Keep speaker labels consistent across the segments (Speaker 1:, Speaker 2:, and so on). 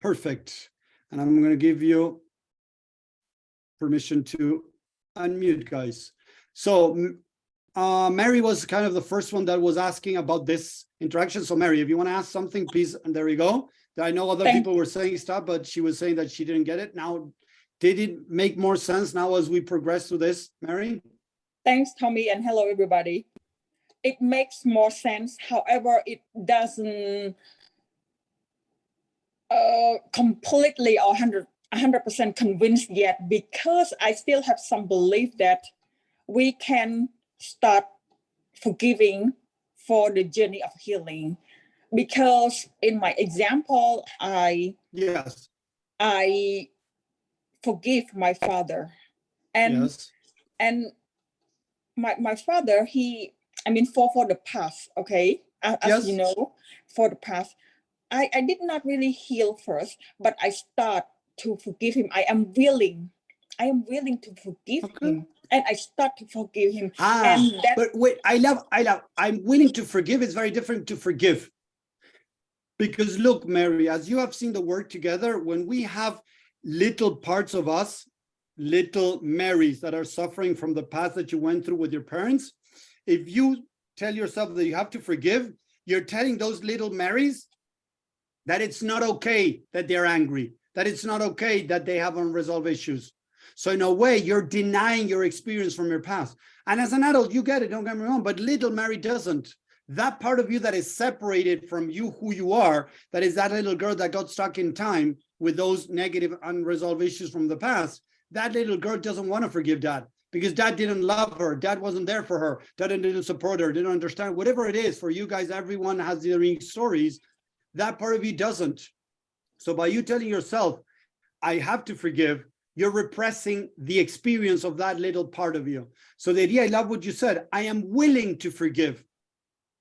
Speaker 1: Perfect. And I'm going to give you permission to unmute, guys. So Mary was kind of the first one that was asking about this interaction. So Mary, if you want to ask something, please, and there we go. I know other people were saying stuff, but she was saying that she didn't get it. Now, did it make more sense now as we progress through this, Mary?
Speaker 2: Thanks, Tommy, and hello, everybody. It makes more sense. However, it doesn't completely or 100% convinced yet, because I still have some belief that we can start forgiving for the journey of healing. Because in my example, I forgive my father, and my father, for the past, okay, as you know, for the past, I did not really heal first, but I start to forgive him. I am willing to forgive him, and I start to forgive him. And that,
Speaker 1: but wait, I'm willing to forgive is very different to forgive. Because look, Mary, as you have seen the work together, when we have little parts of us, little Marys that are suffering from the past that you went through with your parents, if you tell yourself that you have to forgive, you're telling those little Marys that it's not okay that they're angry, that it's not okay that they have unresolved issues. So in a way, you're denying your experience from your past. And as an adult, you get it, don't get me wrong, but little Mary doesn't. That part of you that is separated from you, who you are, that is that little girl that got stuck in time with those negative unresolved issues from the past, that little girl doesn't want to forgive dad because dad didn't love her, dad wasn't there for her, dad didn't support her, didn't understand, whatever it is for you guys, everyone has their own stories. That part of you doesn't. So by you telling yourself, I have to forgive, you're repressing the experience of that little part of you. So the idea, I love what you said, I am willing to forgive.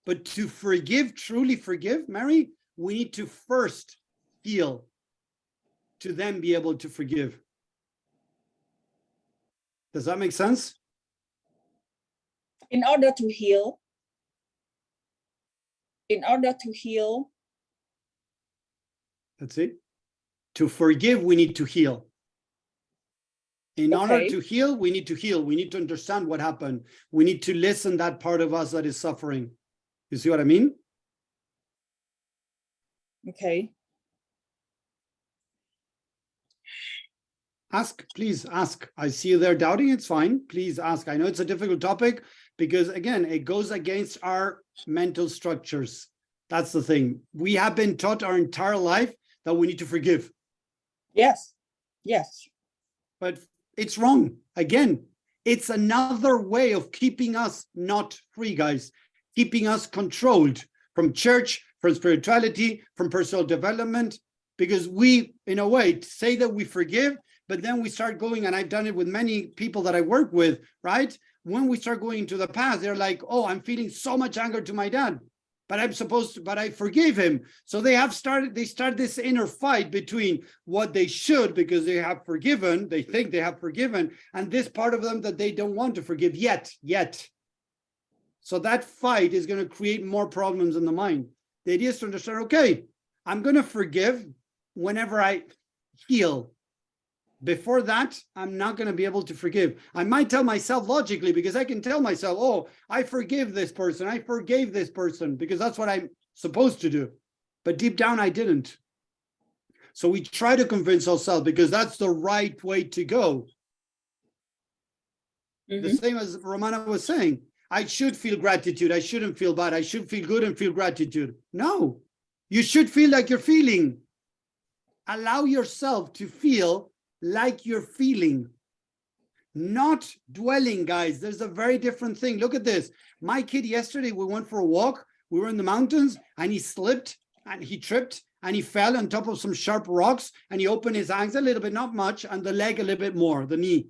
Speaker 1: But to forgive, truly forgive, Mary, we need to first heal to then be able to forgive. Does that make sense?
Speaker 2: In order to heal,
Speaker 1: that's it. To forgive, we need to heal. In order to heal, we need to heal. We need to understand what happened. We need to listen that part of us that is suffering. You see what I mean?
Speaker 2: Okay.
Speaker 1: Ask, please ask. I see you there doubting, it's fine. Please ask. I know it's a difficult topic because, again, it goes against our mental structures. That's the thing. We have been taught our entire life that we need to forgive.
Speaker 2: Yes, yes.
Speaker 1: But it's wrong. Again, it's another way of keeping us not free, guys. Keeping us controlled from church, from spirituality, from personal development, because we, in a way, say that we forgive, but then we start going, and I've done it with many people that I work with, right? When we start going into the past, they're like, oh, I'm feeling so much anger to my dad, but I forgave him. So they start this inner fight between what they should, because they have forgiven, they think they have forgiven, and this part of them that they don't want to forgive yet. So that fight is going to create more problems in the mind. The idea is to understand, okay, I'm going to forgive whenever I heal. Before that, I'm not going to be able to forgive. I might tell myself logically, because I can tell myself, oh, I forgive this person, I forgave this person, because that's what I'm supposed to do. But deep down, I didn't. So we try to convince ourselves because that's the right way to go. The same as Romana was saying. I should feel gratitude. I shouldn't feel bad. I should feel good and feel gratitude. No, you should feel like you're feeling. Allow yourself to feel like you're feeling. Not dwelling, guys. There's a very different thing. Look at this. My kid yesterday, we went for a walk. We were in the mountains and he slipped and he tripped and he fell on top of some sharp rocks and he opened his hands a little bit, not much, and the leg a little bit more, the knee.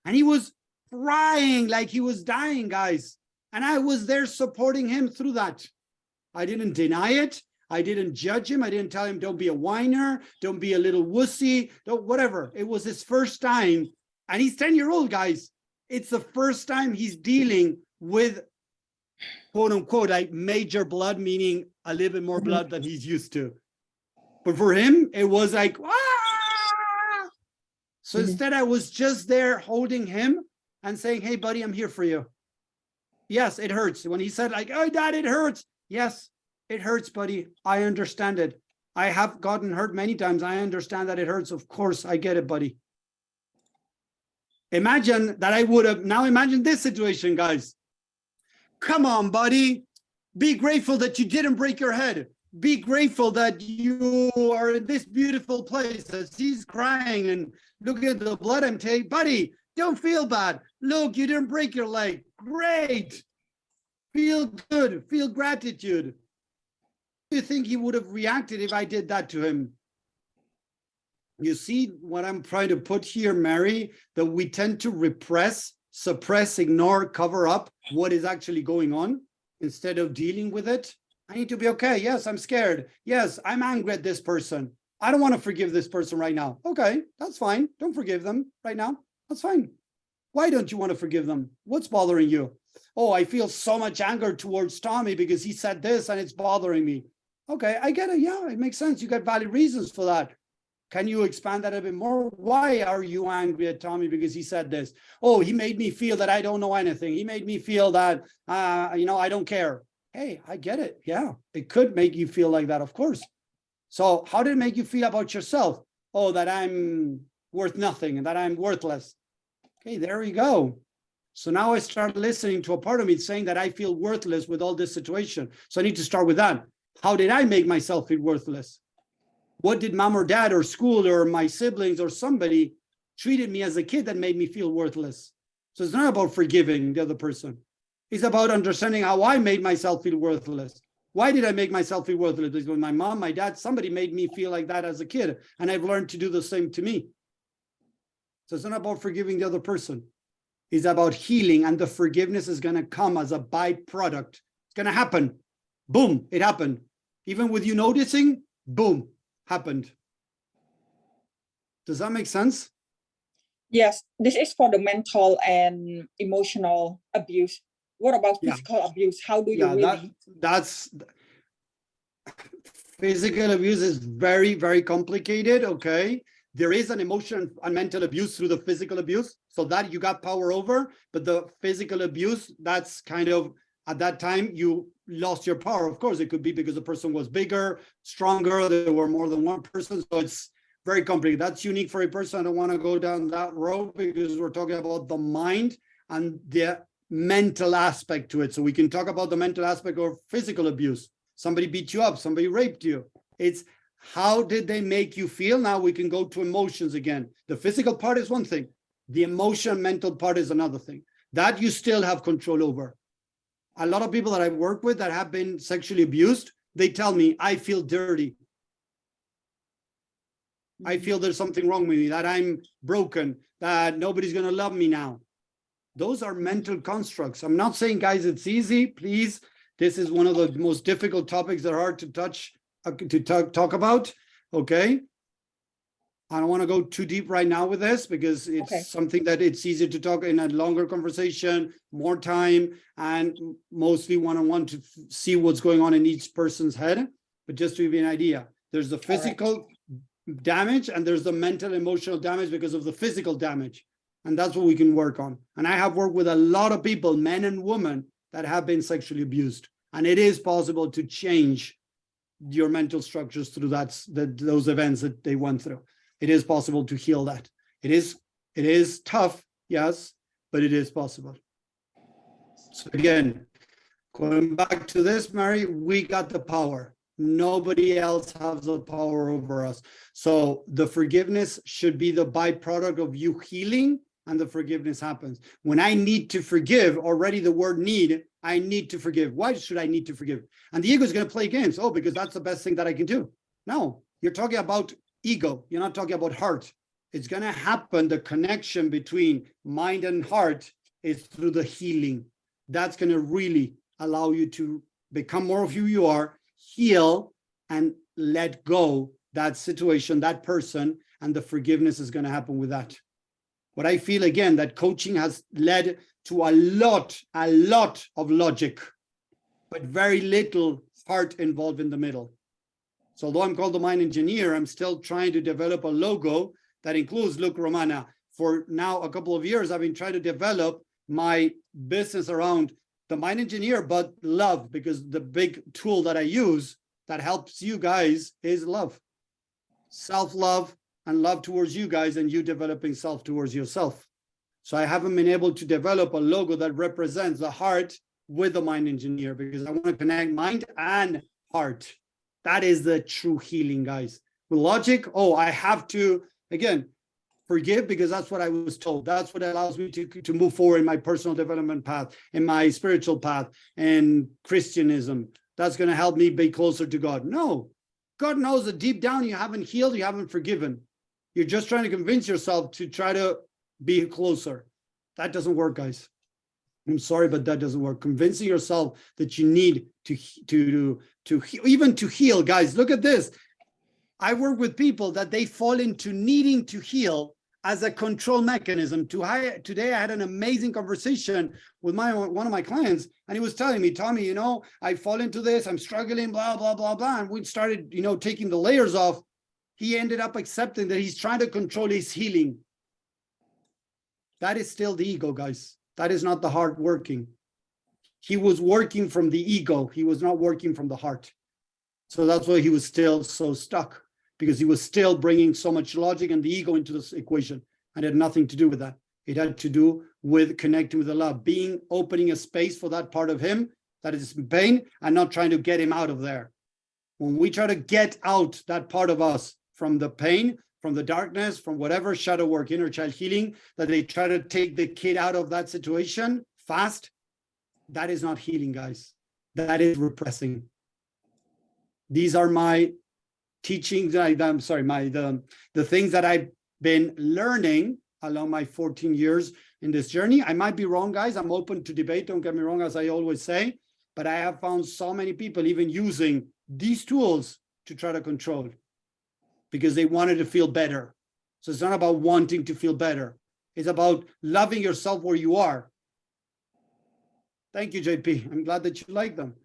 Speaker 1: And he was crying like he was dying, guys. And I was there supporting him through that. I didn't deny it. I didn't judge him. I didn't tell him, don't be a whiner. Don't be a little wussy. Don't, whatever. It was his first time. And he's 10-year-old, guys. It's the first time he's dealing with, quote unquote, like major blood, meaning a little bit more blood than he's used to. But for him, it was like, ah! So instead, I was just there holding him and saying, hey, buddy, I'm here for you. Yes, it hurts. When he said like, oh, Dad, it hurts. Yes, it hurts, buddy. I understand it. I have gotten hurt many times. I understand that it hurts. Of course, I get it, buddy. Imagine that I would have, now imagine this situation, guys. Come on, buddy. Be grateful that you didn't break your head. Be grateful that you are in this beautiful place as he's crying and look at the blood I'm taking. Buddy, don't feel bad. Look, you didn't break your leg. Great. Feel good. Feel gratitude. Do you think he would have reacted if I did that to him? You see what I'm trying to put here, Mary, that we tend to repress, suppress, ignore, cover up what is actually going on instead of dealing with it. I need to be okay. Yes, I'm scared. Yes, I'm angry at this person. I don't want to forgive this person right now. Okay, that's fine. Don't forgive them right now. That's fine. Why don't you want to forgive them? What's bothering you? Oh, I feel so much anger towards Tommy because he said this and it's bothering me. Okay, I get it. Yeah, it makes sense. You got valid reasons for that. Can you expand that a bit more? Why are you angry at Tommy because he said this? Oh, he made me feel that I don't know anything. He made me feel that, I don't care. Hey, I get it. Yeah, it could make you feel like that, of course. So how did it make you feel about yourself? Oh, that I'm worth nothing and that I'm worthless. Okay, there we go. So now I start listening to a part of me saying that I feel worthless with all this situation. So I need to start with that. How did I make myself feel worthless? What did mom or dad or school or my siblings or somebody treated me as a kid that made me feel worthless? So it's not about forgiving the other person. It's about understanding how I made myself feel worthless. Why did I make myself feel worthless? Because my mom, my dad, somebody made me feel like that as a kid, and I've learned to do the same to me. So it's not about forgiving the other person. It's about healing, and the forgiveness is going to come as a byproduct. It's going to happen. Boom, it happened. Even with you noticing, boom, happened. Does that make sense?
Speaker 2: Yes, this is for the mental and emotional abuse. What about physical abuse? How do you really?
Speaker 1: That's physical abuse is very, very complicated. Okay. There is an emotional and mental abuse through the physical abuse. So that you got power over, but the physical abuse, that's kind of at that time you lost your power. Of course, it could be because the person was bigger, stronger, there were more than one person. So it's very complicated. That's unique for a person. I don't want to go down that road because we're talking about the mind and the mental aspect to it. So we can talk about the mental aspect of physical abuse. Somebody beat you up, somebody raped you. It's how did they make you feel? Now we can go to emotions again. The physical part is one thing. The emotion, mental part is another thing. That you still have control over. A lot of people that I work with that have been sexually abused, they tell me, I feel dirty. I feel there's something wrong with me, that I'm broken, that nobody's going to love me now. Those are mental constructs. I'm not saying, guys, it's easy. Please, this is one of the most difficult topics that are hard to touch, to talk about. Okay. I don't want to go too deep right now with this because it's something that it's easier to talk in a longer conversation, more time, and mostly one-on-one to see what's going on in each person's head. But just to give you an idea, there's the physical damage and there's the mental, emotional damage because of the physical damage. And that's what we can work on. And I have worked with a lot of people, men and women, that have been sexually abused. And it is possible to change your mental structures through those events that they went through. It is possible to heal that. It is tough, yes, but it is possible. So again, going back to this, Mary, we got the power. Nobody else has the power over us. So the forgiveness should be the byproduct of you healing, and the forgiveness happens. When I need to forgive, already the word need, I need to forgive. Why should I need to forgive? And the ego is going to play games. Oh, because that's the best thing that I can do. No, you're talking about ego. You're not talking about heart. It's going to happen. The connection between mind and heart is through the healing. That's going to really allow you to become more of who you are, heal, and let go that situation, that person, and the forgiveness is going to happen with that. What I feel, again, that coaching has led to a lot of logic, but very little heart involved in the middle. So although I'm called the mind engineer, I'm still trying to develop a logo that includes, look, Romana, for now a couple of years, I've been trying to develop my business around the mind engineer, but love, because the big tool that I use that helps you guys is love. Self-love and love towards you guys, and you developing self towards yourself. So I haven't been able to develop a logo that represents the heart with the mind engineer, because I want to connect mind and heart. That is the true healing, guys. With logic, oh, I have to, again, forgive, because that's what I was told. That's what allows me to move forward in my personal development path, in my spiritual path, and Christianism. That's going to help me be closer to God. No, God knows that deep down you haven't healed, you haven't forgiven. You're just trying to convince yourself to try to be closer. That doesn't work, guys. I'm sorry, but that doesn't work. Convincing yourself that you need to even to heal, guys. Look at this. I work with people that they fall into needing to heal as a control mechanism. Today, I had an amazing conversation with one of my clients, and he was telling me, Tommy, you know, I fall into this, I'm struggling, blah, blah, blah, blah. And we started, you know, taking the layers off. He ended up accepting that he's trying to control his healing. That is still the ego, guys. That is not the heart working. He was working from the ego. He was not working from the heart. So that's why he was still so stuck, because he was still bringing so much logic and the ego into this equation, and it had nothing to do with that. It had to do with connecting with the love, opening a space for that part of him that is in pain, and not trying to get him out of there. When we try to get out that part of us from the pain, from the darkness, from whatever shadow work, inner child healing, that they try to take the kid out of that situation fast, that is not healing, guys. That is repressing. These are my teachings. I'm sorry, the things that I've been learning along my 14 years in this journey. I might be wrong, guys. I'm open to debate. Don't get me wrong, as I always say, but I have found so many people even using these tools to try to control, because they wanted to feel better. So it's not about wanting to feel better. It's about loving yourself where you are. Thank you, JP. I'm glad that you like them.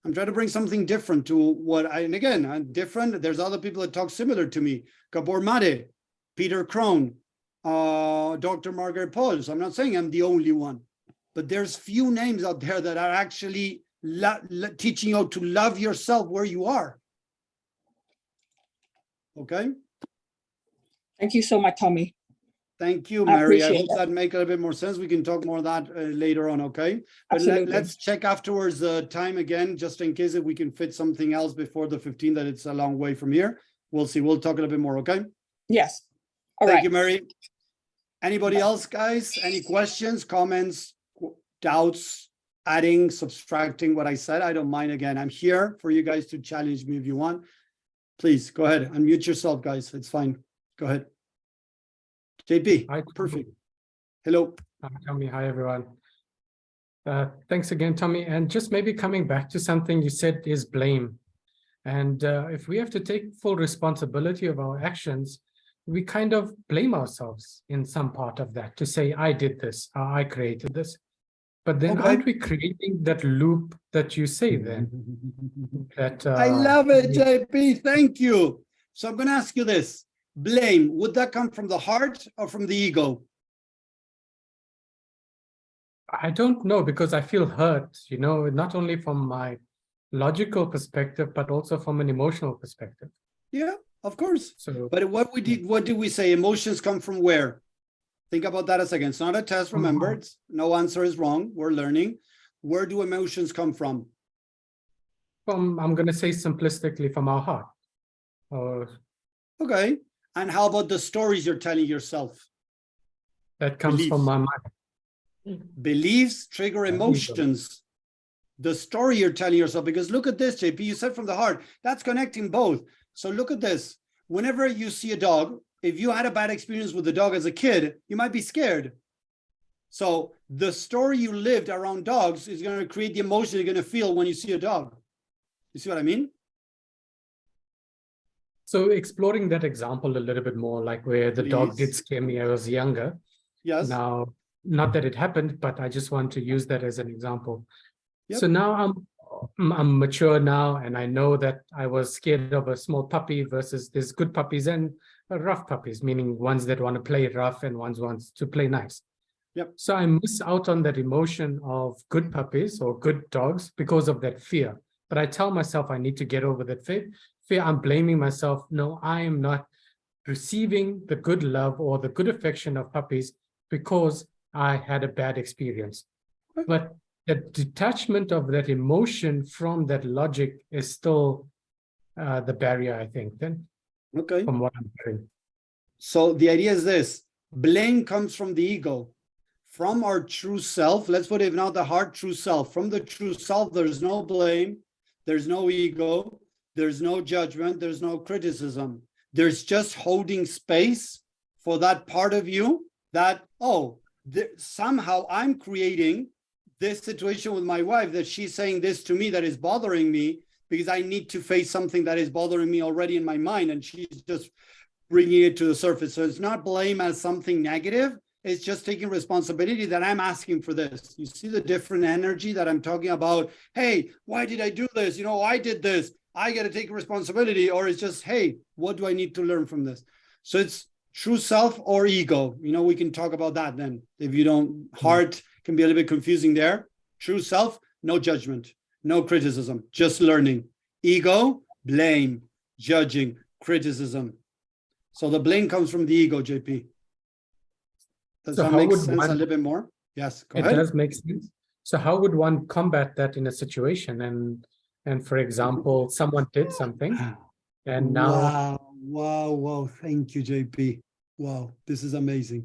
Speaker 1: I'm trying to bring something different to and again, I'm different. There's other people that talk similar to me. Gabor Mate, Peter Crone, Dr. Margaret Pauls. I'm not saying I'm the only one, but there's few names out there that are actually teaching you to love yourself where you are. Okay.
Speaker 2: Thank you so much, Tommy.
Speaker 1: Thank you, Mary. I hope that makes a little bit more sense. We can talk more of that later on, okay? But let's check afterwards the time again, just in case if we can fit something else before the 15, that it's a long way from here. We'll see. We'll talk a little bit more, okay?
Speaker 2: Yes.
Speaker 1: Thank you, Mary. Anybody else, guys? Any questions, comments, doubts, adding, subtracting what I said? I don't mind. Again, I'm here for you guys to challenge me if you want. Please go ahead. Unmute yourself, guys. It's fine. Go ahead. JP,
Speaker 3: hi,
Speaker 1: perfect. Hello.
Speaker 3: Hi, Tommy. Hi, everyone. Thanks again, Tommy. And just maybe coming back to something you said is blame. And if we have to take full responsibility of our actions, we kind of blame ourselves in some part of that to say, I did this, I created this. But then aren't we creating that loop that you say then? That,
Speaker 1: I love it, JP. Thank you. So I'm going to ask you this. Blame, would that come from the heart or from the ego?
Speaker 3: I don't know, because I feel hurt, you know, not only from my logical perspective, but also from an emotional perspective.
Speaker 1: Yeah, of course.
Speaker 3: So,
Speaker 1: but what did we say? Emotions come from where? Think about that a second. It's not a test, remember. No answer is wrong. We're learning. Where do emotions come from?
Speaker 3: I'm going to say simplistically, from our heart.
Speaker 1: Okay. And how about the stories you're telling yourself?
Speaker 3: That comes from my mind.
Speaker 1: Beliefs trigger emotions. The story you're telling yourself, because look at this, JP, you said from the heart, that's connecting both. So look at this. Whenever you see a dog, if you had a bad experience with the dog as a kid, you might be scared. So the story you lived around dogs is going to create the emotion you're going to feel when you see a dog. You see what I mean?
Speaker 3: So exploring that example a little bit more, like where the dog did scare me, I was younger.
Speaker 1: Yes.
Speaker 3: Now, not that it happened, but I just want to use that as an example.
Speaker 1: Yep.
Speaker 3: So now I'm I'm mature now, and I know that I was scared of a small puppy versus there's good puppies and rough puppies, meaning ones that want to play rough and ones wants to play nice.
Speaker 1: Yep.
Speaker 3: So I miss out on that emotion of good puppies or good dogs because of that fear. But I tell myself I need to get over that fear. I'm blaming myself. No, I am not receiving the good love or the good affection of puppies because I had a bad experience. But the detachment of that emotion from that logic is still the barrier, I think, then,
Speaker 1: Okay.
Speaker 3: from what I'm hearing.
Speaker 1: So the idea is this: blame comes from the ego. From our true self, let's put it now, the heart, true self. From the true self, there's no blame, there's no ego, there's no judgment, there's no criticism. There's just holding space for that part of you that, oh, somehow I'm creating this situation with my wife that she's saying this to me that is bothering me because I need to face something that is bothering me already in my mind, and she's just bringing it to the surface. So it's not blame as something negative. It's just taking responsibility that I'm asking for this. You see the different energy that I'm talking about? Hey, why did I do this? You know, I did this. I got to take responsibility. Or it's just, hey, what do I need to learn from this? So it's true self or ego. You know, we can talk about that then. If you don't, heart can be a little bit confusing there. True self, no judgment, no criticism, just learning. Ego, blame, judging, criticism. So the blame comes from the ego, JP. Does that make sense a little bit more? Yes, go ahead.
Speaker 3: It does make sense. So how would one combat that in a situation? And for example, someone did something and now...
Speaker 1: Wow. Thank you, JP. Wow, this is amazing.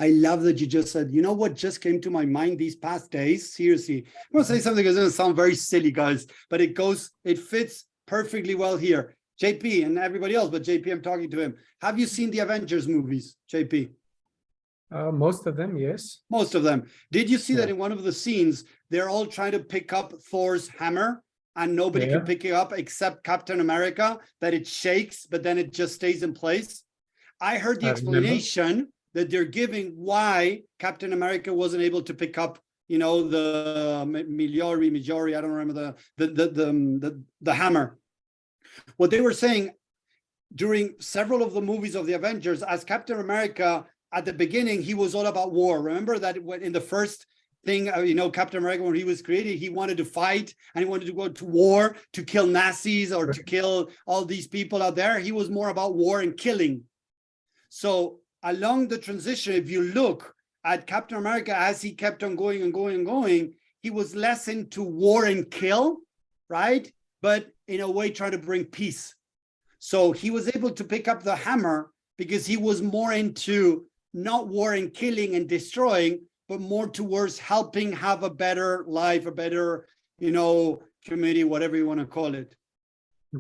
Speaker 1: I love that you just said, you know what just came to my mind these past days? Seriously, I'm going to say something that's going to sound very silly, guys, but it fits perfectly well here. JP and everybody else, but JP, I'm talking to him. Have you seen the Avengers movies, JP?
Speaker 3: Most of them, yes.
Speaker 1: Most of them. Did you see that in one of the scenes, they're all trying to pick up Thor's hammer and nobody can pick it up except Captain America, that it shakes, but then it just stays in place? I heard the explanation that they're giving why Captain America wasn't able to pick up, you know, the Mijori, I don't remember the hammer. What they were saying during several of the movies of the Avengers, as Captain America, at the beginning, he was all about war. Remember that when in the first thing, you know, Captain America, when he was created, he wanted to fight and he wanted to go to war to kill Nazis or to kill all these people out there. He was more about war and killing. So along the transition, if you look at Captain America, as he kept on going and going and going, he was less into war and kill, right? But in a way, trying to bring peace. So he was able to pick up the hammer because he was more into not war and killing and destroying, but more towards helping have a better life, a better, you know, community, whatever you want to call it.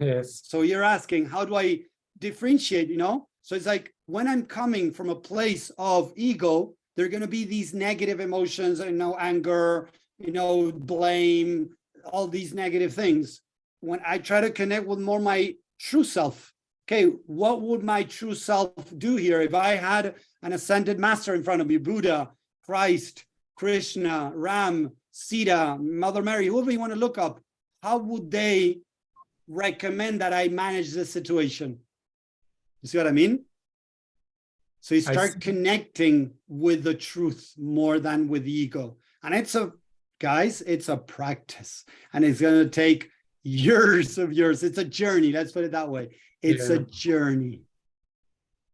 Speaker 3: Yes.
Speaker 1: So you're asking, how do I differentiate, you know? So it's like when I'm coming from a place of ego, there are going to be these negative emotions, you know, anger, you know, blame, all these negative things. When I try to connect with more my true self, okay, what would my true self do here if I had an ascended master in front of me, Buddha, Christ, Krishna, Ram, Sita, Mother Mary, whoever you want to look up, how would they recommend that I manage this situation? You see what I mean? So you start connecting with the truth more than with ego. And it's a practice. And it's going to take years of yours. It's a journey. Let's put it that way. It's a journey.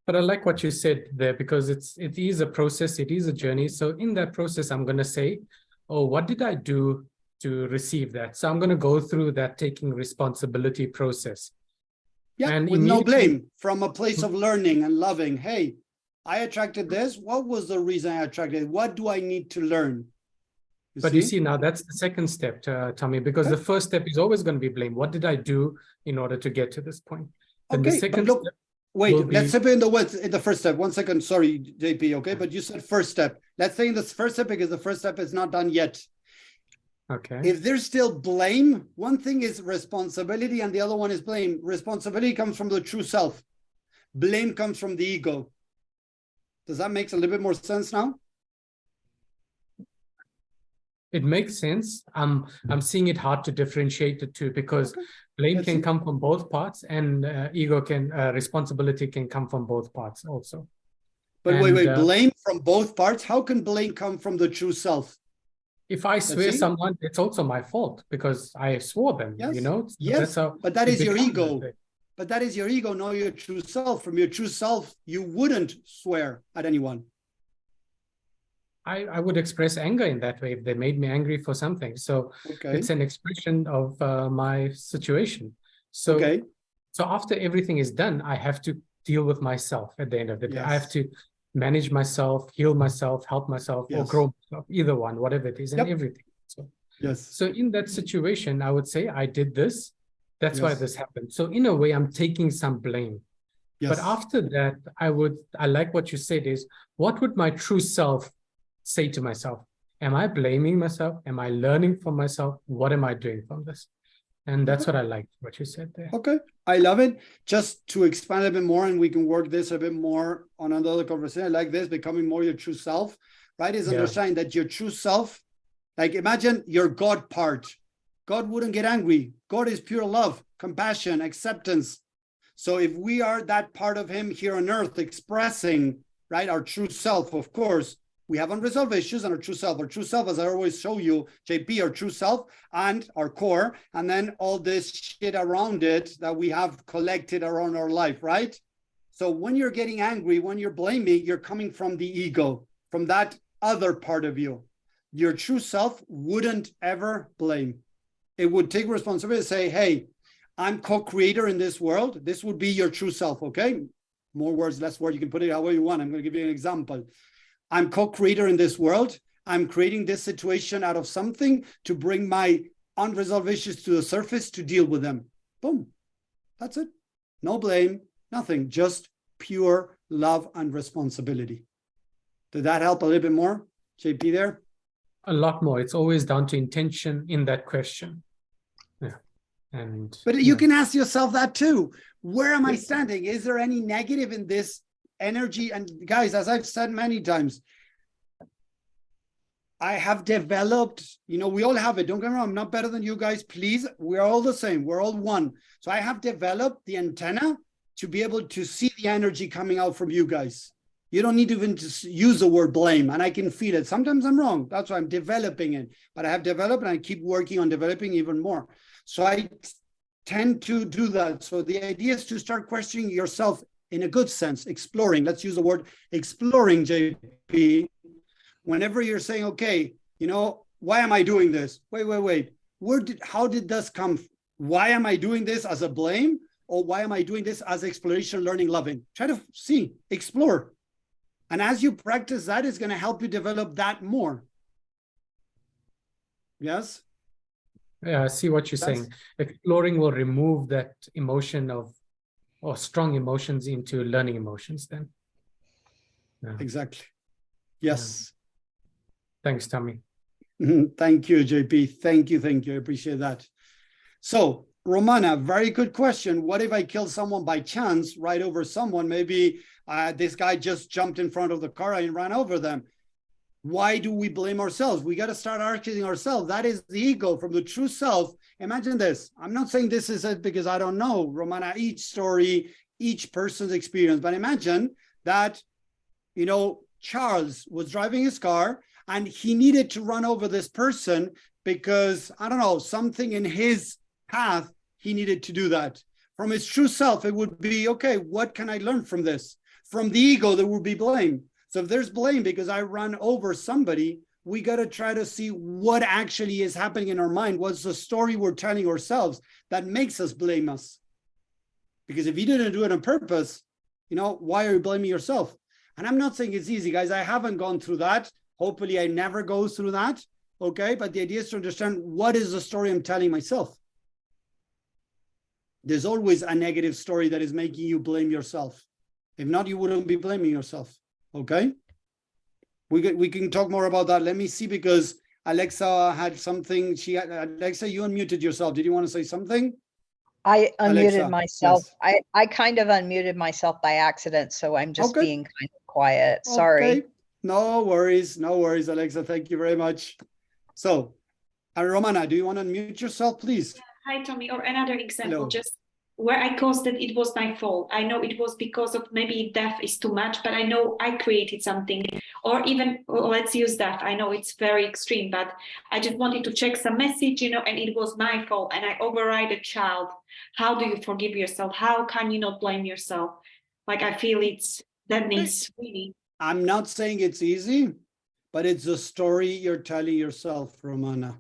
Speaker 3: But I like what you said there, because it is a process, it is a journey. So in that process, I'm going to say, oh, what did I do to receive that? So I'm going to go through that taking responsibility process.
Speaker 1: Yeah, and with no blame, from a place of learning and loving. Hey, I attracted this. What was the reason I attracted it? What do I need to learn?
Speaker 3: You see, now that's the second step, Tommy, because the first step is always going to be blame. What did I do in order to get to this point? Then the second step,
Speaker 1: wait, let's step in the first step. 1 second, sorry, JP, okay? But you said first step. Let's say in this first step, because the first step is not done yet.
Speaker 3: Okay.
Speaker 1: If there's still blame, one thing is responsibility and the other one is blame. Responsibility comes from the true self. Blame comes from the ego. Does that make a little bit more sense now?
Speaker 3: It makes sense. I'm seeing it hard to differentiate the two because blame can come from both parts, and responsibility can come from both parts also.
Speaker 1: But wait, blame from both parts? How can blame come from the true self?
Speaker 3: If I swear someone, it's also my fault because I swore them, you know?
Speaker 1: Yes, but that is your ego. But that is your ego, not your true self. From your true self, you wouldn't swear at anyone.
Speaker 3: I would express anger in that way if they made me angry for something. So it's an expression of my situation. So, so after everything is done, I have to deal with myself at the end of the day. I have to manage myself, heal myself, help myself, or grow myself, either one, whatever it is, and everything. So, so in that situation, I would say I did this. That's why this happened. So in a way, I'm taking some blame. But after that, I like what you said is, what would my true self say to myself? Am I blaming myself? Am I learning from myself? What am I doing from this? And that's what I liked, what you said there.
Speaker 1: Okay, I love it. Just to expand a bit more, and we can work this a bit more on another conversation. I like this, becoming more your true self, right? Is understanding that your true self, like imagine your God part. God wouldn't get angry. God is pure love, compassion, acceptance. So if we are that part of him here on earth expressing, right, our true self, of course, we have unresolved issues and our true self. Our true self, as I always show you, JP, our true self and our core, and then all this shit around it that we have collected around our life, right? So when you're getting angry, when you're blaming, you're coming from the ego, from that other part of you. Your true self wouldn't ever blame. It would take responsibility to say, hey, I'm co-creator in this world. This would be your true self, okay? More words, less words, you can put it however you want. I'm going to give you an example. I'm co-creator in this world. I'm creating this situation out of something to bring my unresolved issues to the surface to deal with them. Boom. That's it. No blame, nothing. Just pure love and responsibility. Did that help a little bit more, JP there?
Speaker 3: A lot more. It's always down to intention in that question. Yeah.
Speaker 1: But you can ask yourself that too. Where am I standing? Is there any negative in this energy? And guys, as I've said many times, I have developed, you know, we all have it. Don't get me wrong, I'm not better than you guys. Please, we're all the same. We're all one. So I have developed the antenna to be able to see the energy coming out from you guys. You don't need to even use the word blame, and I can feel it. Sometimes I'm wrong. That's why I'm developing it. But I have developed, and I keep working on developing even more. So I tend to do that. So the idea is to start questioning yourself in a good sense, exploring. Let's use the word exploring, JP. Whenever you're saying, okay, you know, why am I doing this? Wait. How did this come? Why am I doing this as a blame? Or why am I doing this as exploration, learning, loving? Try to see, explore. And as you practice that, it's going to help you develop that more. Yes?
Speaker 3: Yeah, I see what you're saying. Exploring will remove that emotion or strong emotions into learning emotions then. Yeah.
Speaker 1: Exactly. Yes.
Speaker 3: Yeah. Thanks, Tommy.
Speaker 1: Thank you, JP. Thank you. I appreciate that. So, Romana, very good question. What if I kill someone by chance, right over someone? Maybe this guy just jumped in front of the car and ran over them. Why do we blame ourselves? We got to start asking ourselves. That is the ego from the true self. Imagine this. I'm not saying this is it because I don't know, Romana, each story, each person's experience. But imagine that, you know, Charles was driving his car and he needed to run over this person because, I don't know, something in his path, he needed to do that. From his true self, it would be, okay, what can I learn from this? From the ego, there would be blame. So if there's blame because I run over somebody, we got to try to see what actually is happening in our mind. What's the story we're telling ourselves that makes us blame us? Because if you didn't do it on purpose, you know, why are you blaming yourself? And I'm not saying it's easy, guys. I haven't gone through that. Hopefully I never go through that. Okay. But the idea is to understand what is the story I'm telling myself. There's always a negative story that is making you blame yourself. If not, you wouldn't be blaming yourself. Okay. We can talk more about that. Let me see, because Alexa had something. Alexa, you unmuted yourself. Did you want to say something?
Speaker 4: I unmuted
Speaker 1: Alexa,
Speaker 4: myself.
Speaker 1: yes.
Speaker 4: I kind of unmuted myself by accident, so I'm just being kind of quiet. Sorry.
Speaker 1: Okay. No worries, Alexa. Thank you very much. So, Romana, do you want to unmute yourself, please?
Speaker 5: Hi, Tommy. Or another example,
Speaker 1: Hello.
Speaker 5: just where I caused that it was my fault. I know it was because of maybe death is too much, but I know I created something. Or even, let's use that. I know it's very extreme, but I just wanted to check some message, you know, and it was my fault and I override a child. How do you forgive yourself? How can you not blame yourself? Like, I feel that needs really.
Speaker 1: I'm not saying it's easy, but it's a story you're telling yourself, Romana.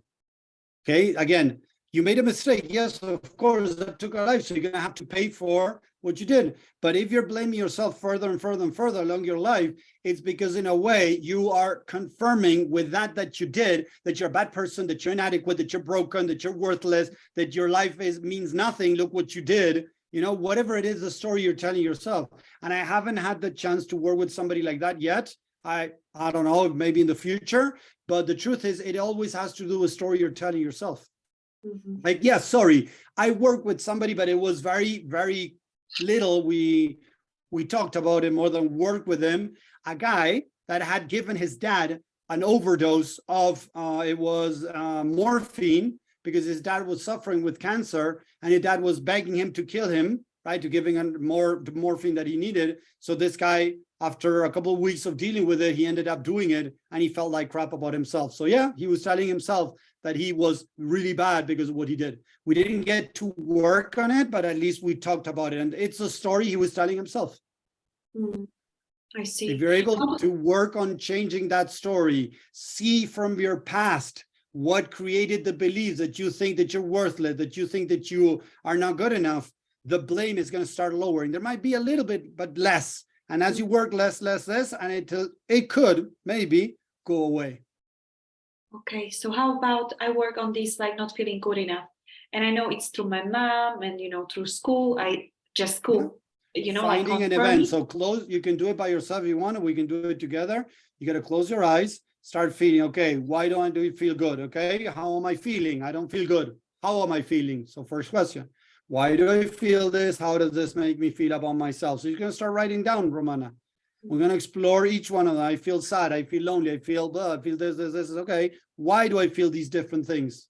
Speaker 1: Okay, again, you made a mistake. Yes, of course, that took a life. So you're going to have to pay for what you did. But if you're blaming yourself further and further and further along your life, it's because in a way you are confirming with that you did, that you're a bad person, that you're inadequate, that you're broken, that you're worthless, that your life means nothing. Look what you did. You know, whatever it is, the story you're telling yourself. And I haven't had the chance to work with somebody like that yet. I don't know, maybe in the future. But the truth is, it always has to do with a story you're telling yourself.
Speaker 5: Mm-hmm.
Speaker 1: Like, yeah, sorry, I worked with somebody, but it was very, very little. We talked about it more than worked with him. A guy that had given his dad an overdose of morphine because his dad was suffering with cancer, and his dad was begging him to kill him, right, to giving him more morphine that he needed. So this guy, after a couple of weeks of dealing with it, he ended up doing it, and he felt like crap about himself. So yeah, he was telling himself that he was really bad because of what he did. We didn't get to work on it, but at least we talked about it. And it's a story he was telling himself.
Speaker 5: I see.
Speaker 1: If you're able to work on changing that story, see from your past what created the beliefs that you think that you're worthless, that you think that you are not good enough, the blame is going to start lowering. There might be a little bit, but less. And as you work less, and it could maybe go away.
Speaker 5: Okay, so how about I work on this, like not feeling good enough, and I know it's through my mom and through school.
Speaker 1: Finding an event. So close. You can do it by yourself if you want, or we can do it together. You got to close your eyes. Start feeling. Okay, why don't I feel good? Okay, how am I feeling? I don't feel good. How am I feeling? So first question. Why do I feel this? How does this make me feel about myself? So you're going to start writing down, Romana. We're going to explore each one of them. I feel sad. I feel lonely. I feel blah. I feel this. Okay. Why do I feel these different things?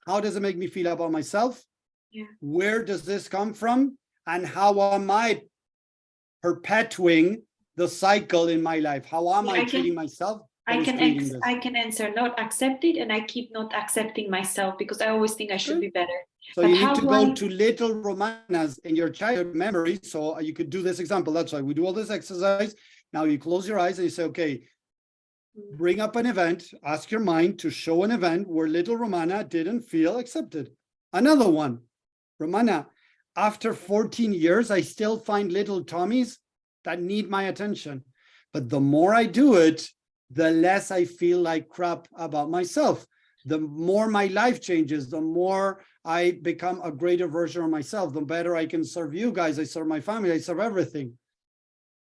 Speaker 1: How does it make me feel about myself?
Speaker 5: Yeah.
Speaker 1: Where does this come from? And how am I perpetuating the cycle in my life? How am I treating myself?
Speaker 5: I can answer not accepted, and I keep not accepting myself because I always think I should be better.
Speaker 1: So you need to go to little Romanas in your childhood memory. So you could do this example. That's why we do all this exercise. Now you close your eyes and you say, okay, bring up an event, ask your mind to show an event where little Romana didn't feel accepted. Another one, Romana, after 14 years, I still find little Tommies that need my attention. But the more I do it, the less I feel like crap about myself. The more my life changes, the more I become a greater version of myself, the better I can serve you guys. I serve my family, I serve everything.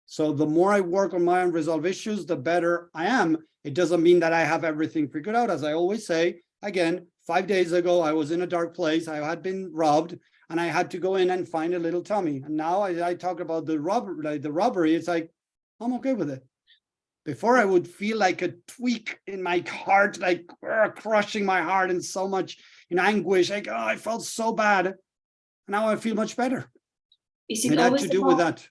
Speaker 1: So the more I work on my unresolved issues, the better I am. It doesn't mean that I have everything figured out. As I always say, again, 5 days ago, I was in a dark place. I had been robbed, and I had to go in and find a little Tommy. And now I talk about the robbery. It's like, I'm okay with it. Before I would feel like a tweak in my heart, like crushing my heart and so much in anguish. Like, oh, I felt so bad. Now I feel much better.
Speaker 5: Is it always
Speaker 1: to do with that?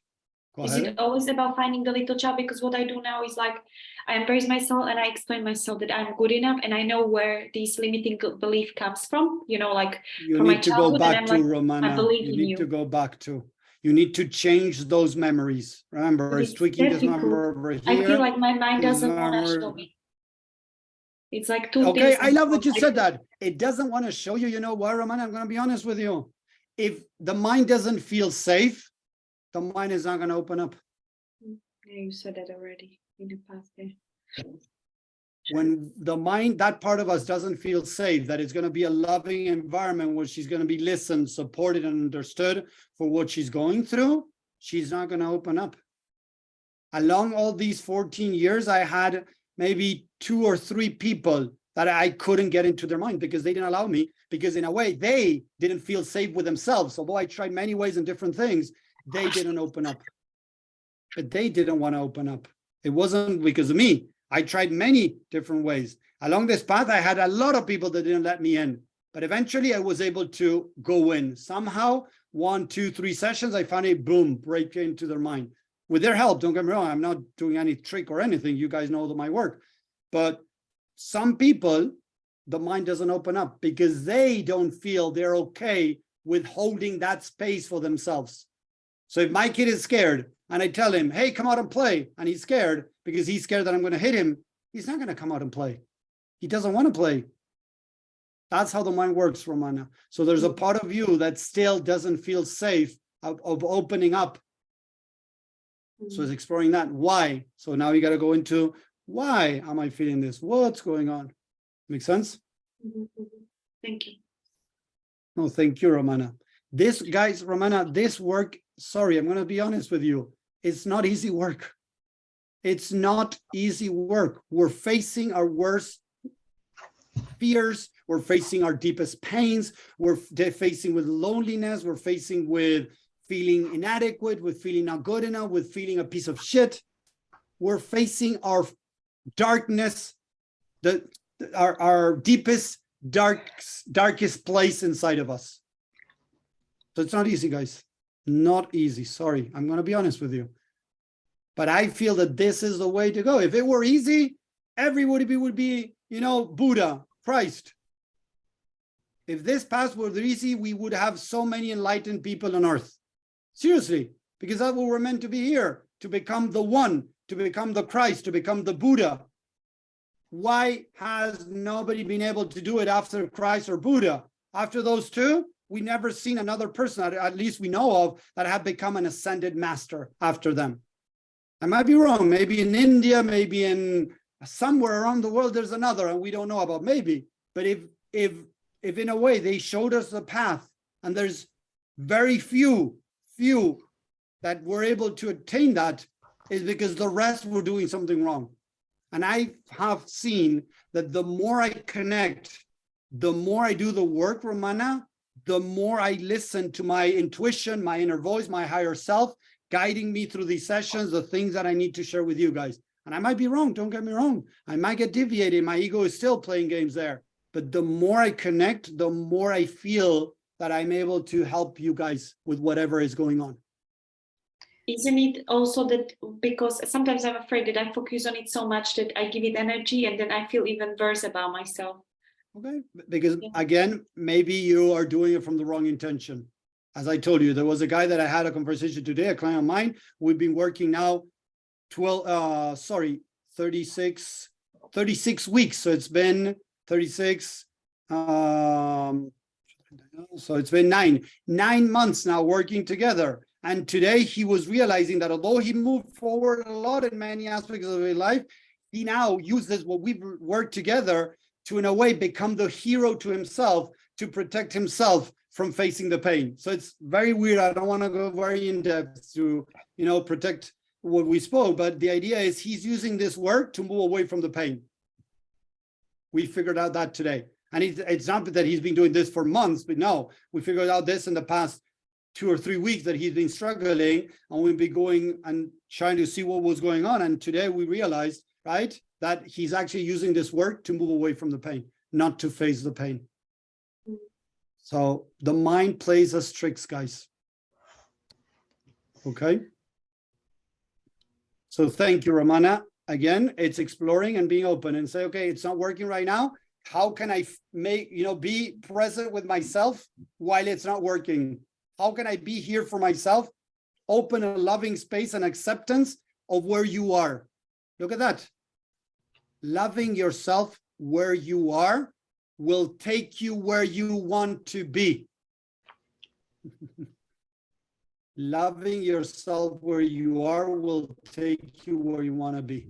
Speaker 5: Is it always about finding the little child? Because what I do now is like, I embrace myself and I explain myself that I'm good enough, and I know where this limiting belief comes from. Like from my childhood, and I'm like,
Speaker 1: Romana.
Speaker 5: I believe in you.
Speaker 1: You need to go back to. You need to change those memories. Remember, it's tweaking this number over here.
Speaker 5: I feel like my mind doesn't want to show me. It's like two things.
Speaker 1: Okay, I love that you said that. It doesn't want to show you. You know what, Romana? I'm going to be honest with you. If the mind doesn't feel safe, the mind is not going to open up.
Speaker 5: Yeah, you said that already in the past. Yeah.
Speaker 1: When the mind, that part of us doesn't feel safe, that it's going to be a loving environment where she's going to be listened, supported, and understood for what she's going through, she's not going to open up. Along all these 14 years, I had maybe 2 or 3 people that I couldn't get into their mind because they didn't allow me, because in a way, they didn't feel safe with themselves. Although I tried many ways and different things, they didn't open up. But they didn't want to open up. It wasn't because of me. I tried many different ways, Along this path, I had a lot of people that didn't let me in, but eventually I was able to go in. Somehow, 1, 2, 3 sessions, I finally, boom, break into their mind. With their help, don't get me wrong, I'm not doing any trick or anything. You guys know my work. But some people, the mind doesn't open up because they don't feel they're okay with holding that space for themselves. So if my kid is scared and I tell him, hey, come out and play, and he's scared because he's scared that I'm going to hit him, he's not going to come out and play. He doesn't want to play. That's how the mind works, Romana. So there's a part of you that still doesn't feel safe of opening up. So it's exploring that. Why? So now you got to go into, why am I feeling this? What's going on? Make sense?
Speaker 5: Thank you.
Speaker 1: No, thank you, Romana. This, guys, Romana, this work, sorry, I'm going to be honest with you. It's not easy work. It's not easy work. We're facing our worst fears. We're facing our deepest pains. We're facing with loneliness. We're facing with feeling inadequate, with feeling not good enough, with feeling a piece of shit. We're facing our darkness, our deepest, darkest place inside of us. So it's not easy, guys. Not easy. Sorry, I'm going to be honest with you. But I feel that this is the way to go. If it were easy, everybody would be, you know, Buddha, Christ. If this path were easy, we would have so many enlightened people on earth. Seriously, because that's what we're meant to be here, to become the one, to become the Christ, to become the Buddha. Why has nobody been able to do it after Christ or Buddha? After those two, we never seen another person, at least we know of, that have become an ascended master after them. I might be wrong. Maybe in India, maybe in somewhere around the world, there's another, and we don't know about. Maybe, but if in a way they showed us the path, and there's very few that were able to attain that, is because the rest were doing something wrong. And I have seen that the more I connect, the more I do the work, Romana, the more I listen to my intuition, my inner voice, my higher self, guiding me through these sessions, the things that I need to share with you guys. And I might be wrong, don't get me wrong. I might get deviated. My ego is still playing games there. But the more I connect, the more I feel that I'm able to help you guys with whatever is going on.
Speaker 5: Isn't it also that because sometimes I'm afraid that I focus on it so much that I give it energy and then I feel even worse about myself?
Speaker 1: Okay, because again, maybe you are doing it from the wrong intention. As I told you, there was a guy that I had a conversation today, a client of mine. We've been working now 36 weeks. So it's been 36. So it's been nine months now working together. And today he was realizing that although he moved forward a lot in many aspects of his life, he now uses what we've worked together to, in a way, become the hero to himself, to protect himself from facing the pain. So it's very weird. I don't want to go very in depth to, protect what we spoke, but the idea is he's using this work to move away from the pain. We figured out that today. And it's not that he's been doing this for months, but no, we figured out this in the past 2 or 3 weeks that he's been struggling, and we've been going and trying to see what was going on. And today we realized, right, that he's actually using this work to move away from the pain, not to face the pain. So the mind plays us tricks, guys. Okay. So thank you, Romana. Again, it's exploring and being open and say, okay, it's not working right now. How can I be present with myself while it's not working? How can I be here for myself? Open a loving space and acceptance of where you are. Look at that. Loving yourself where you are will take you where you want to be. Loving yourself where you are will take you where you want to be,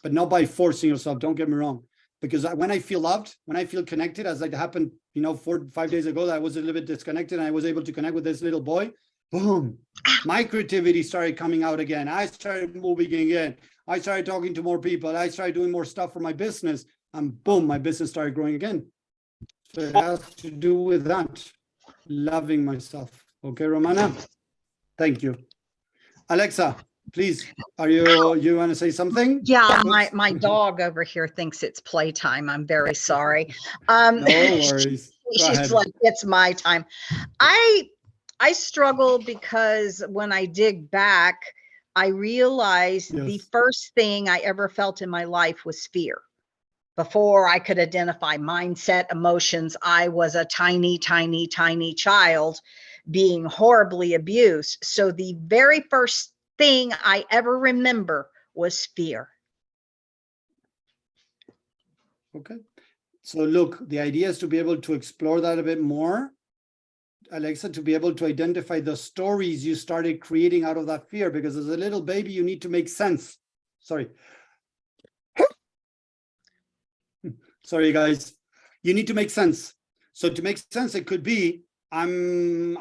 Speaker 1: but not by forcing yourself. Don't get me wrong. Because when I feel loved, when I feel connected, as it happened, 4 or 5 days ago, that I was a little bit disconnected and I was able to connect with this little boy, boom, my creativity started coming out again. I started moving again. I started talking to more people. I started doing more stuff for my business, and boom, my business started growing again. So it has to do with that, loving myself. Okay, Romana? Thank you. Alexa, please, you want to say something?
Speaker 4: Yeah,
Speaker 1: Whoops.
Speaker 4: my dog over here thinks it's playtime. I'm very sorry.
Speaker 1: No worries. Go
Speaker 4: She's
Speaker 1: ahead.
Speaker 4: like, it's my time. I struggle because when I dig back, I realized the
Speaker 1: Yes.
Speaker 4: first thing I ever felt in my life was fear. Before I could identify mindset, emotions, I was a tiny, tiny, tiny child being horribly abused. So the very first thing I ever remember was fear.
Speaker 1: Okay. So look, the idea is to be able to explore that a bit more, Alexa, to be able to identify the stories you started creating out of that fear, because as a little baby, you need to make sense. Sorry. Sorry, guys. You need to make sense. So to make sense, it could be, I'm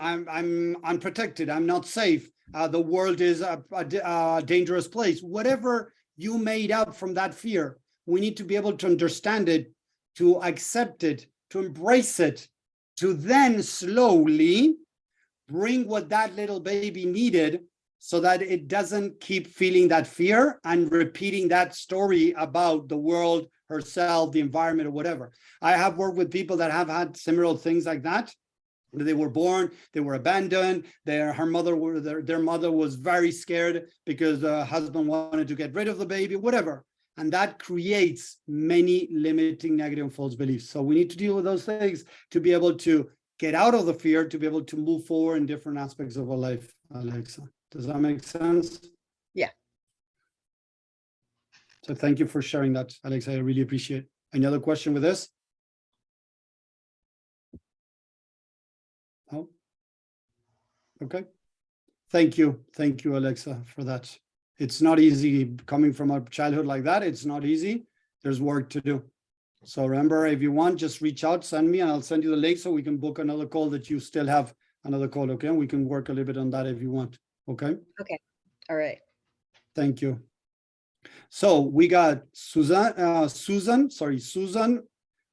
Speaker 1: unprotected. I'm not safe. The world is a dangerous place. Whatever you made up from that fear, we need to be able to understand it, to accept it, to embrace it, to then slowly bring what that little baby needed so that it doesn't keep feeling that fear and repeating that story about the world, herself, the environment, or whatever. I have worked with people that have had similar things like that. They were born, they were abandoned, their mother was very scared because the husband wanted to get rid of the baby, whatever. And that creates many limiting negative and false beliefs. So we need to deal with those things to be able to get out of the fear, to be able to move forward in different aspects of our life, Alexa. Does that make sense?
Speaker 4: Yeah.
Speaker 1: So thank you for sharing that, Alexa. I really appreciate it. Any other question with this? Oh, okay. Thank you, Alexa, for that. It's not easy coming from a childhood like that. It's not easy. There's work to do. So remember, if you want, just reach out, send me, and I'll send you the link so we can book another call that you still have another call, okay? And we can work a little bit on that if you want, okay?
Speaker 4: Okay. All right.
Speaker 1: Thank you. So we got Susan,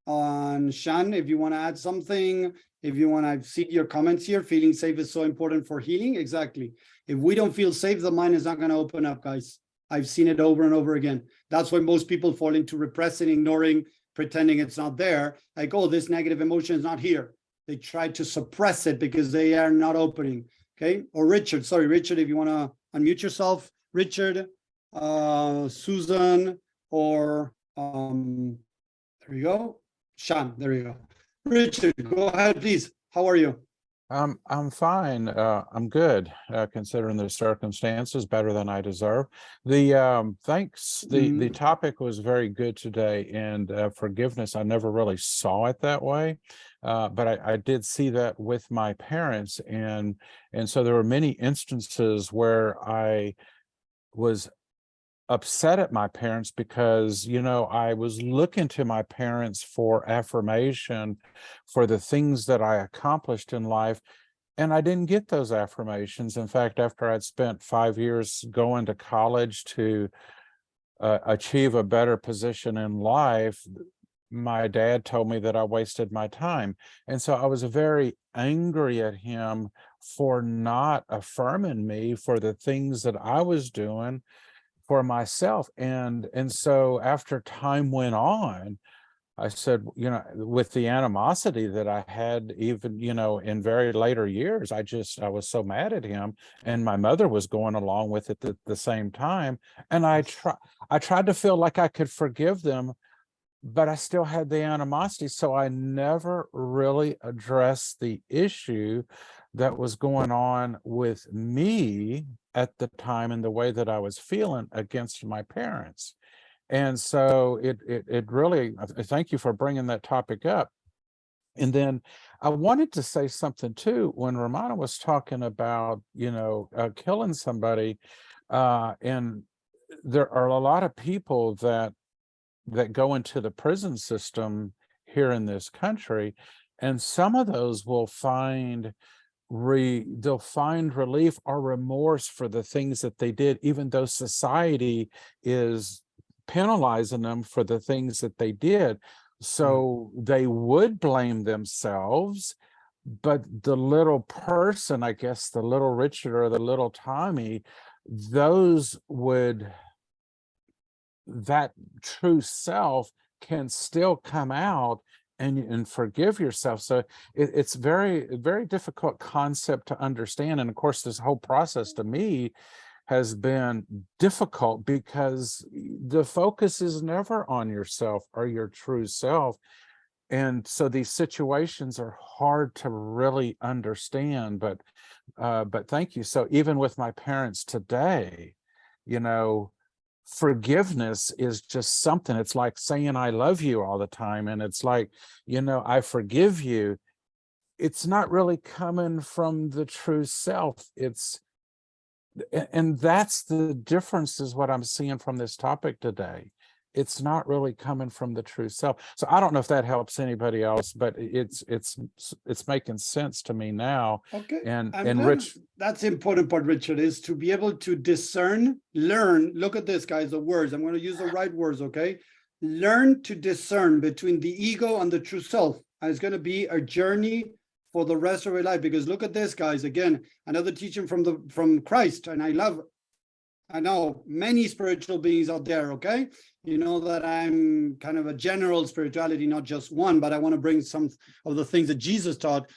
Speaker 1: on Shan, if you want to add something, if you want to see your comments here. Feeling safe is so important for healing. Exactly. If we don't feel safe, the mind is not going to open up, guys. I've seen it over and over again. That's why most people fall into repressing, ignoring, pretending it's not there. Like, oh, this negative emotion is not here. They try to suppress it because they are not opening. Okay. Or Richard, sorry, Richard, if you want to unmute yourself, Richard, Susan, or there you go. Sean, there you go. Richard, go ahead, please. How are you?
Speaker 6: I'm fine. I'm good, considering the circumstances, better than I deserve. Thanks. The topic was very good today, and forgiveness, I never really saw it that way, but I did see that with my parents, and so there were many instances where I was upset at my parents because, you know, I was looking to my parents for affirmation for the things that I accomplished in life, and I didn't get those affirmations. In fact, after I'd spent 5 years going to college to achieve a better position in life, my dad told me that I wasted my time. And so I was very angry at him for not affirming me for the things that I was doing for myself. And so after time went on, I said, you know, with the animosity that I had, even, you know, in very later years, I was so mad at him, and my mother was going along with it at the same time. And I tried to feel like I could forgive them, but I still had the animosity. So I never really addressed the issue that was going on with me at the time and the way that I was feeling against my parents. And so it really, thank you for bringing that topic up. And then I wanted to say something too, when Romana was talking about, you know, killing somebody, and there are a lot of people that go into the prison system here in this country, and some of those will find they'll find relief or remorse for the things that they did, even though society is penalizing them for the things that they did. So they would blame themselves, but the little person, I guess the little Richard or the little Tommy, that true self can still come out and forgive yourself. So it's very difficult concept to understand. And of course, this whole process to me has been difficult because the focus is never on yourself or your true self. And so these situations are hard to really understand, but thank you. So even with my parents today, forgiveness is just something. It's like saying I love you all the time, and it's like, I forgive you. It's not really coming from the true self. And that's the difference, is what I'm seeing from this topic today. It's not really coming from the true self. So I don't know if that helps anybody else, but it's making sense to me now.
Speaker 1: Okay.
Speaker 6: And Rich,
Speaker 1: that's the important part, Richard, is to be able to discern, learn. Look at this, guys, the words. I'm going to use the right words, okay? Learn to discern between the ego and the true self. And it's going to be a journey for the rest of your life, because look at this, guys. Again, another teaching from Christ. And I know many spiritual beings out there, okay? You know that I'm kind of a general spirituality, not just one, but I want to bring some of the things that Jesus taught.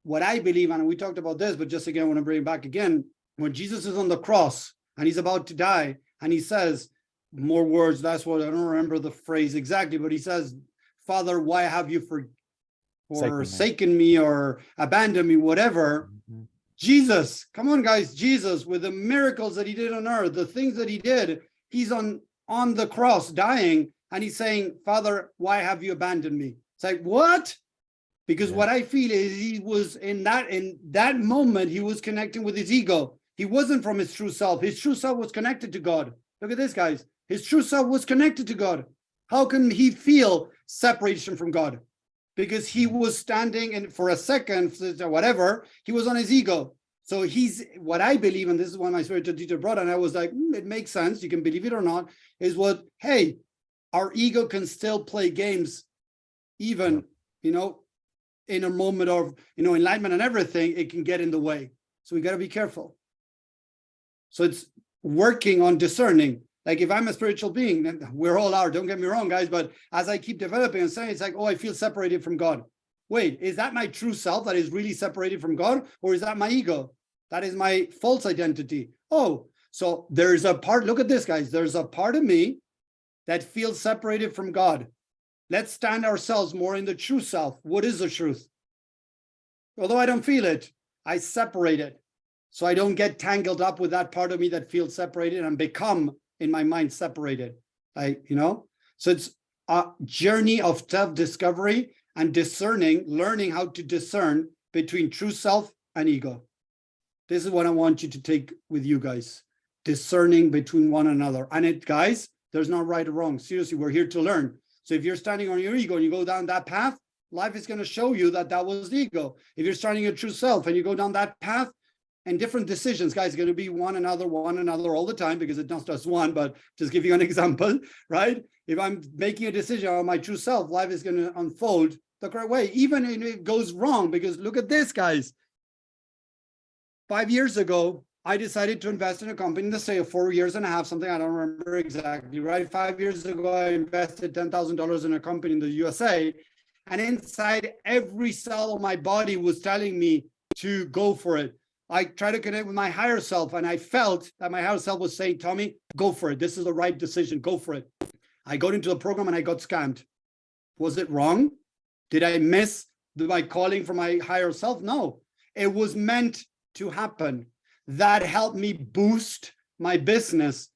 Speaker 1: What I believe, and we talked about this, but just again, I want to bring it back again. When Jesus is on the cross and he's about to die, and he says, more words, that's what, I don't remember the phrase exactly, but he says, Father, why have you forsaken me or abandoned me, whatever. Mm-hmm. Jesus, come on, guys, Jesus, with the miracles that he did on earth, the things that he did, he's on the cross dying, and he's saying, Father, why have you abandoned me? It's like, what? Because what I feel is he was in that moment, he was connecting with his ego. He wasn't from his true self. His true self was connected to God. Look at this, guys. His true self was connected to God. How can he feel separation from God? Because he was standing, and for a second, whatever, he was on his ego. So he's, what I believe, and this is what my spiritual teacher brought, and I was like, it makes sense, you can believe it or not, is what, hey, our ego can still play games, even, in a moment of, enlightenment and everything, it can get in the way. So we got to be careful. So it's working on discerning. Like if I'm a spiritual being, then we're all are, don't get me wrong, guys, but as I keep developing and saying, it's like, oh, I feel separated from God. Wait, is that my true self that is really separated from God? Or is that my ego? That is my false identity. Oh, so there's a part, look at this, guys. There's a part of me that feels separated from God. Let's stand ourselves more in the true self. What is the truth? Although I don't feel it, I separate it. So I don't get tangled up with that part of me that feels separated and become, in my mind, separated. So it's a journey of self-discovery and discerning, learning how to discern between true self and ego. This is what I want you to take with you guys, discerning between one another. And guys, there's no right or wrong. Seriously, we're here to learn. So if you're standing on your ego and you go down that path, life is going to show you that was the ego. If you're starting your true self and you go down that path, and different decisions, guys, going to be one another all the time, because it's not just one, but just give you an example, right? If I'm making a decision on my true self, life is going to unfold the correct way, even if it goes wrong, because look at this, guys. 5 years ago, I decided to invest in a company, let's say 4 years and a half, something I don't remember exactly, right? 5 years ago, I invested $10,000 in a company in the USA, and inside every cell of my body was telling me to go for it. I tried to connect with my higher self, and I felt that my higher self was saying, Tommy, go for it. This is the right decision. Go for it. I got into the program and I got scammed. Was it wrong? Did I miss my calling for my higher self? No, it was meant to happen. That helped me boost my business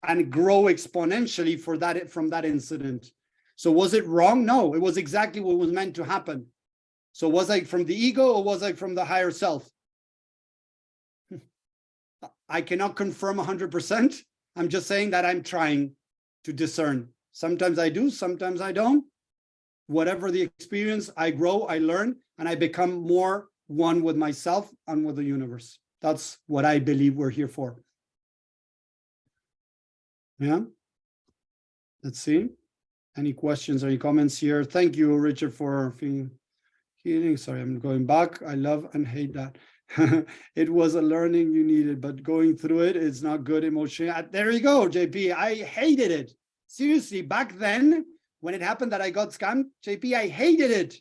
Speaker 1: and grow exponentially from that incident. So was it wrong? No, it was exactly what was meant to happen. So was I from the ego, or was I from the higher self? I cannot confirm 100%. I'm just saying that I'm trying to discern. Sometimes I do, sometimes I don't. Whatever the experience, I grow, I learn, and I become more one with myself and with the universe. That's what I believe we're here for. Yeah. Let's see. Any questions or any comments here? Thank you, Richard, for healing. Sorry, I'm going back. I love and hate that. It was a learning you needed, but going through it is not good emotionally. There you go, JP. I hated it. Seriously, back then, when it happened that I got scammed, JP, I hated it.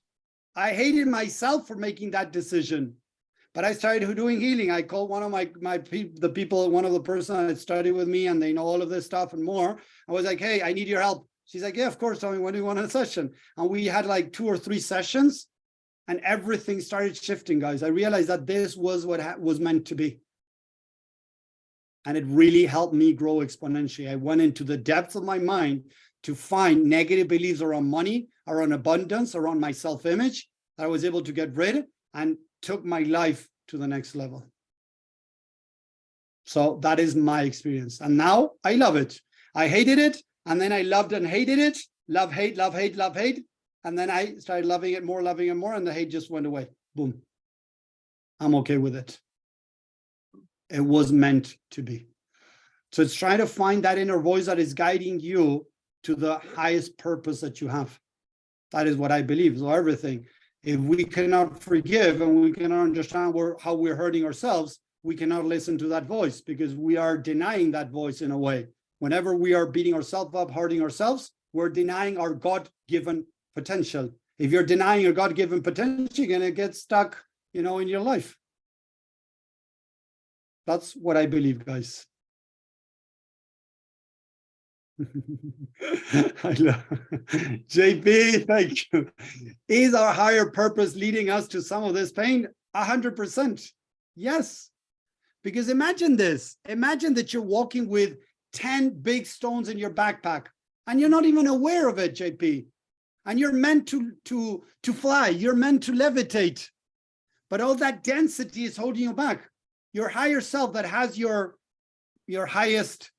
Speaker 1: I hated myself for making that decision. But I started doing healing. I called one of the people, one of the person that studied with me, and they know all of this stuff and more. I was like, hey, I need your help. She's like, yeah, of course. Tell me, when do you want a session? And we had like 2 or 3 sessions, and everything started shifting, guys. I realized that this was what was meant to be. And it really helped me grow exponentially. I went into the depths of my mind to find negative beliefs around money, around abundance, around my self-image that I was able to get rid of, and took my life to the next level. So that is my experience. And now I love it. I hated it, and then I loved and hated it. Love, hate, love, hate, love, hate. And then I started loving it more, and the hate just went away. Boom. I'm okay with it. It was meant to be. So it's trying to find that inner voice that is guiding you to the highest purpose that you have. That is what I believe. So everything, if we cannot forgive and we cannot understand how we're hurting ourselves, we cannot listen to that voice, because we are denying that voice in a way. Whenever we are beating ourselves up, hurting ourselves, we're denying our God-given potential. If you're denying your God-given potential, you're going to get stuck, in your life. That's what I believe, guys. I love JP, thank you. Is our higher purpose leading us to some of this pain? 100%. Yes. Because imagine this. Imagine that you're walking with 10 big stones in your backpack and you're not even aware of it, JP. And you're meant to fly. You're meant to levitate. But all that density is holding you back. Your higher self that has your highest,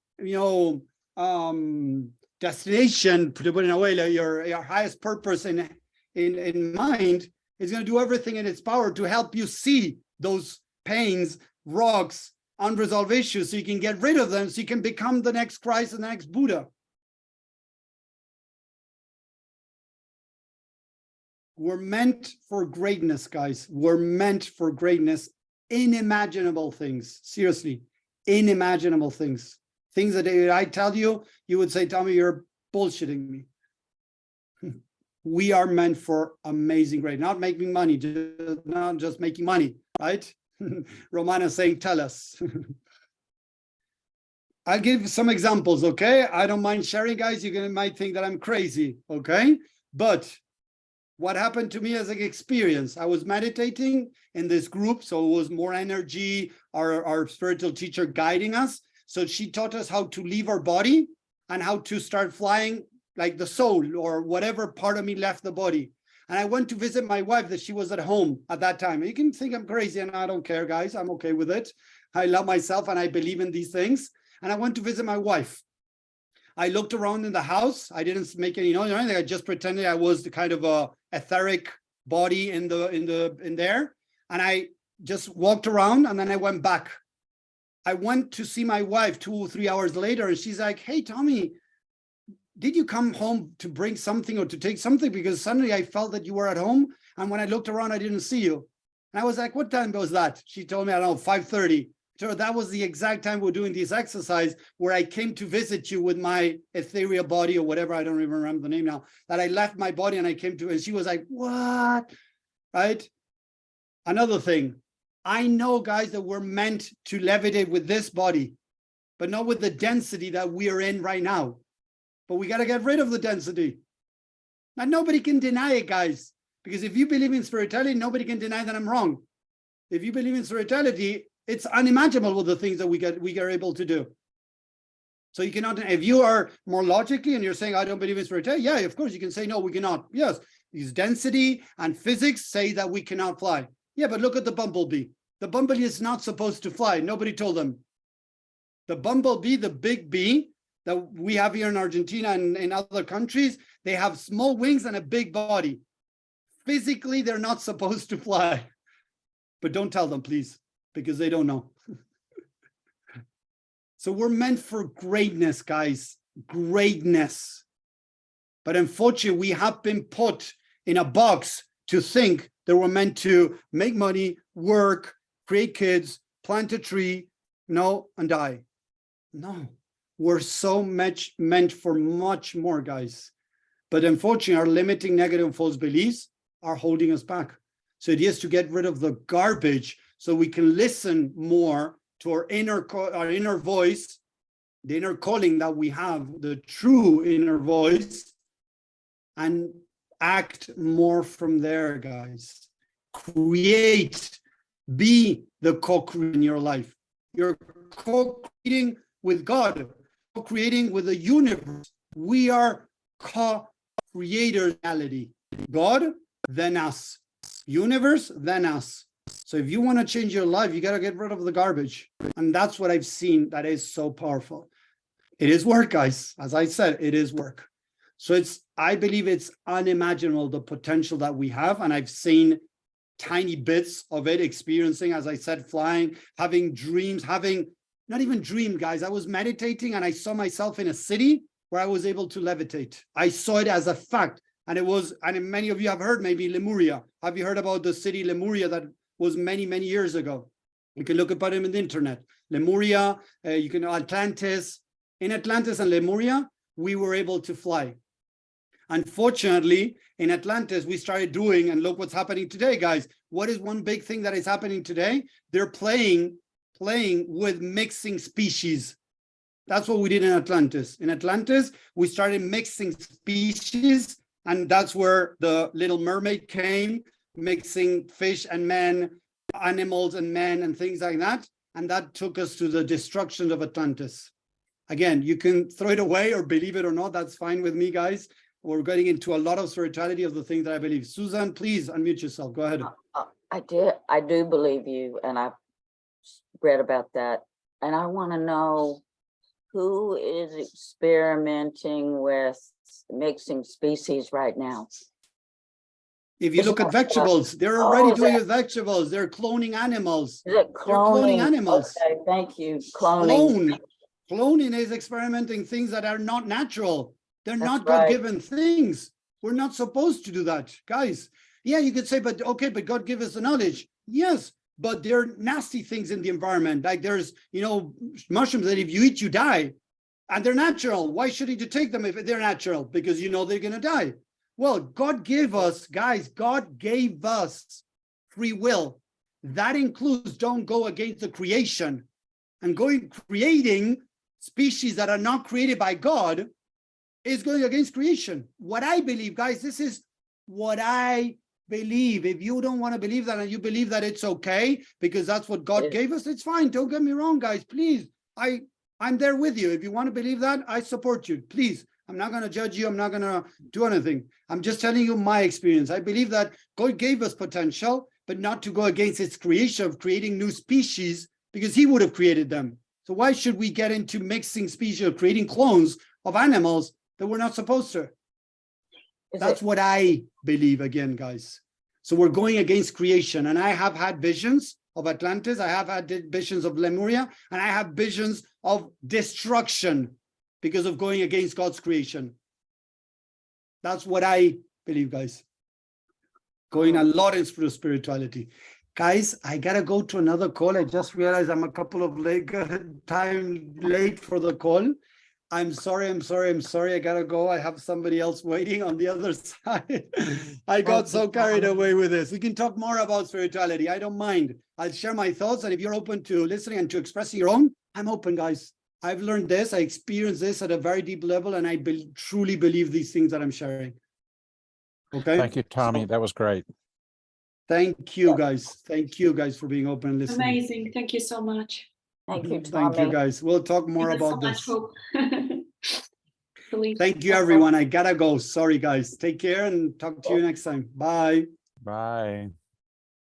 Speaker 1: destination, to put it in a way, like your highest purpose in mind, is going to do everything in its power to help you see those pains, rocks, unresolved issues, so you can get rid of them, so you can become the next Christ and the next Buddha. We're meant for greatness, guys. We're meant for greatness. Unimaginable things. Seriously, unimaginable things. Things that I tell you, you would say, Tommy, you're bullshitting me. We are meant for amazing great, not making money, not just making money, right? Romana saying, tell us. I'll give some examples, okay? I don't mind sharing, guys. You might think that I'm crazy, okay? But what happened to me as an experience, I was meditating in this group, so it was more energy, our spiritual teacher guiding us. So she taught us how to leave our body and how to start flying like the soul or whatever part of me left the body. And I went to visit my wife, that she was at home at that time. You can think I'm crazy, and I don't care, guys. I'm okay with it. I love myself and I believe in these things. And I went to visit my wife. I looked around in the house. I didn't make any noise or anything. I just pretended I was the kind of a etheric body in there. And I just walked around, and then I went back. I went to see my wife 2 or 3 hours later, and she's like, hey, Tommy, did you come home to bring something or to take something? Because suddenly I felt that you were at home. And when I looked around, I didn't see you. And I was like, what time was that? She told me, I don't know, 5:30. So that was the exact time we're doing this exercise where I came to visit you with my ethereal body or whatever. I don't even remember the name now, that I left my body and I came to, and she was like, what? Right? Another thing, I know, guys, that we're meant to levitate with this body, but not with the density that we are in right now. But we got to get rid of the density. Now, nobody can deny it, guys, because if you believe in spirituality, nobody can deny that I'm wrong. If you believe in spirituality, it's unimaginable the things that we are able to do. So you cannot, if you are more logically and you're saying, I don't believe in spirituality, yeah, of course you can say, no, we cannot. Yes, these density and physics say that we cannot fly. Yeah, but look at the bumblebee. The bumblebee is not supposed to fly. Nobody told them. The bumblebee, the big bee that we have here in Argentina and in other countries, they have small wings and a big body. Physically, they're not supposed to fly. But don't tell them, please, because they don't know. So we're meant for greatness, guys, greatness. But unfortunately, we have been put in a box to think that we're meant to make money, work, create kids, plant a tree, and die. No, we're so much meant for much more, guys. But unfortunately, our limiting negative and false beliefs are holding us back. So it is to get rid of the garbage so we can listen more to our inner voice, the inner calling that we have, the true inner voice, and act more from there, guys. Create, be the co-creator in your life. You're co-creating with God, co-creating with the universe. We are co-creator reality. God, then us. Universe, then us. So if you want to change your life, you got to get rid of the garbage. And that's what I've seen that is so powerful. It is work, guys. As I said, it is work. So I believe it's unimaginable, the potential that we have. And I've seen tiny bits of it, experiencing, as I said, flying, having dreams, not even dream, guys. I was meditating and I saw myself in a city where I was able to levitate. I saw it as a fact. And many of you have heard maybe Lemuria. Have you heard about the city Lemuria that was many, many years ago? You can look about it on the internet. Lemuria, Atlantis. In Atlantis and Lemuria, we were able to fly. Unfortunately, in Atlantis, we started doing, and look what's happening today, guys. What is one big thing that is happening today? They're playing with mixing species. That's what we did in Atlantis. In Atlantis, we started mixing species, and that's where the Little Mermaid came, mixing fish and men, animals and men, and things like that. And that took us to the destruction of Atlantis. Again, you can throw it away or believe it or not. That's fine with me, guys. We're getting into a lot of spirituality of the things that I believe. Susan, please unmute yourself. Go ahead.
Speaker 7: I do believe you, and I've read about that. And I want to know who is experimenting with mixing species right now.
Speaker 1: If you look at vegetables, they're already doing it with vegetables. They're cloning animals.
Speaker 7: Is it cloning?
Speaker 1: They're cloning animals.
Speaker 7: Okay, thank you. Cloning.
Speaker 1: Cloning is experimenting things that are not natural. They're not
Speaker 7: right.
Speaker 1: God-given things. We're not supposed to do that, guys. Yeah, you could say, but God gave us the knowledge. Yes, but there are nasty things in the environment. Like there's, mushrooms that if you eat, you die. And they're natural. Why shouldn't you take them if they're natural? Because they're going to die. Well, God gave us, guys, God gave us free will. That includes don't go against the creation. And creating species that are not created by God is going against creation. What I believe, guys, this is what I believe. If you don't want to believe that and you believe that it's okay because that's what God gave us, it's fine. Don't get me wrong, guys. Please, I'm there with you. If you want to believe that, I support you. Please, I'm not going to judge you. I'm not going to do anything. I'm just telling you my experience. I believe that God gave us potential, but not to go against its creation of creating new species because he would have created them. So why should we get into mixing species or creating clones of animals that we're not supposed to? That's what I believe again, guys. So we're going against creation. And I have had visions of Atlantis. I have had visions of Lemuria. And I have visions of destruction because of going against God's creation. That's what I believe, guys. Going a lot into spirituality. Guys, I got to go to another call. I just realized I'm a couple of time late for the call. I'm sorry. I got to go. I have somebody else waiting on the other side. I got so carried away with this. We can talk more about spirituality. I don't mind. I'll share my thoughts. And if you're open to listening and to expressing your own, I'm open, guys. I've learned this. I experienced this at a very deep level. And I truly believe these things that I'm sharing. Okay.
Speaker 6: Thank you, Tommy. That was great.
Speaker 1: Thank you, guys. Thank you, guys, for being open and listening.
Speaker 5: Amazing. Thank you so much.
Speaker 7: Thank you, Tommy.
Speaker 1: Thank you, guys. We'll talk more about this. Thank you, everyone. I gotta go. Sorry, guys. Take care and talk to you next time. Bye.
Speaker 6: Bye.